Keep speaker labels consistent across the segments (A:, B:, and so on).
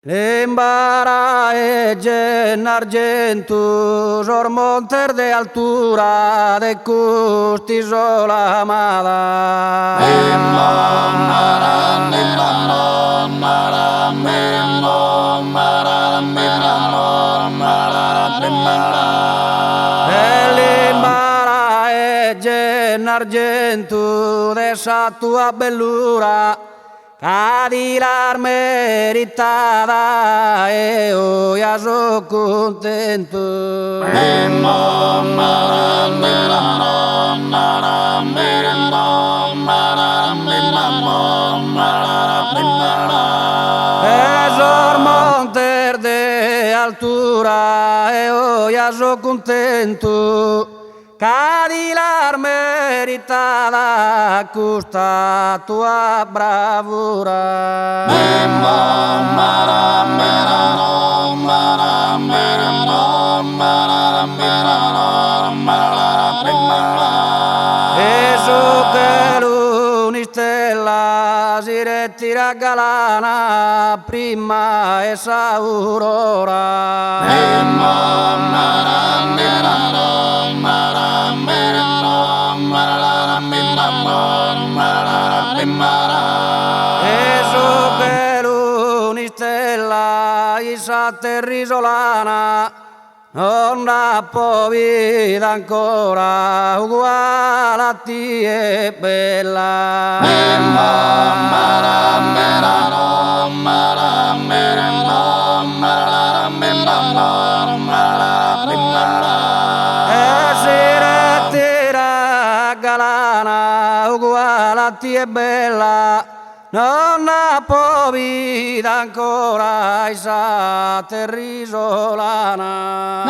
A: L'embara en argentus, or monter de altura, de custisola amada. L'embara en argentus, de sa tua bellura, Cadilar meritada ya so contento. Esor monter de altura ya so contento. Cadilar meritada custa tua bravura. Eso che l'unistella si retira galana prima esa aurora. Eso che l'unistella isa terrisolana non ha povida ancora uguale a ti è bella. E si retira galana uguale a ti è bella, non ha povida ancora isa terrisolana.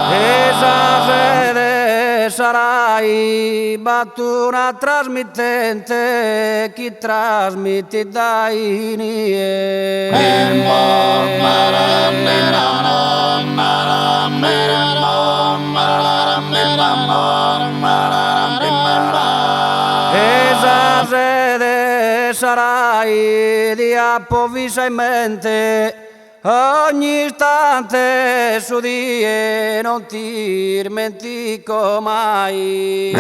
A: Esa sede sarai battuna trasmittente chi trasmette dai nie. Esa sede sarai di approvvisa in mente ogni istante su di e non ti dimentico mai. E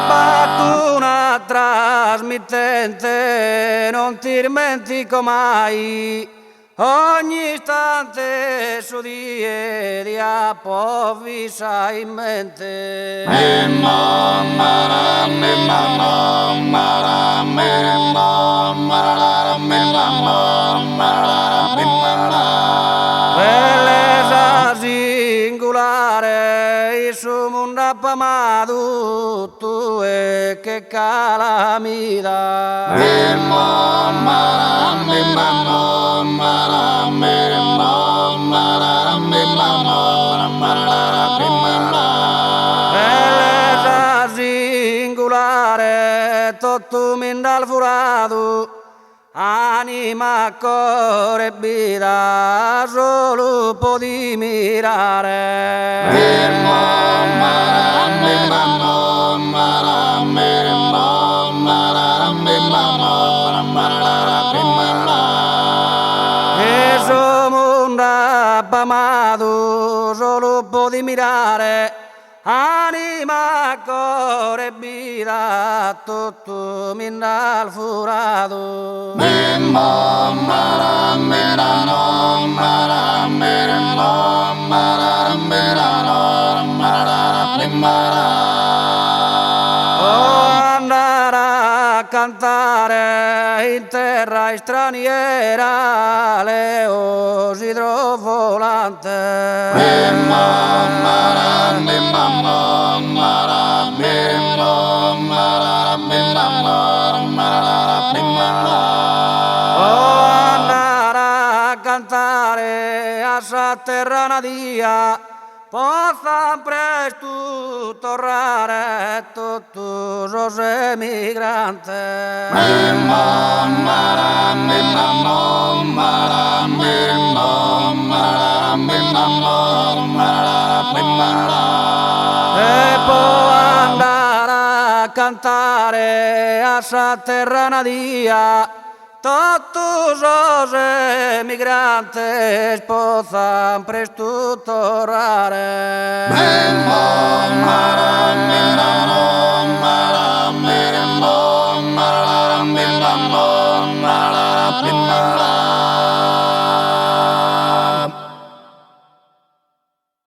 A: battuna trasmittente non ti dimentico mai. Ogni istante su di e di approvvisa in mente. Bellezza singolare il suo mondo appamato tu e che calamità. Bellezza singolare tutto mi dal furato, anima, cuore e vita solo puoi mirare. Eso mondo appamato solo puoi mirare, anima, cuore e vita tutto mi dal furato. Andare a cantare in terra straniera le osi idrovolante. Andare a cantare a sa terra natia possano presto tornare tutti los emigrantes. E può andare a cantare a sa terra natia, tutti los emigrantes possano presto tornare.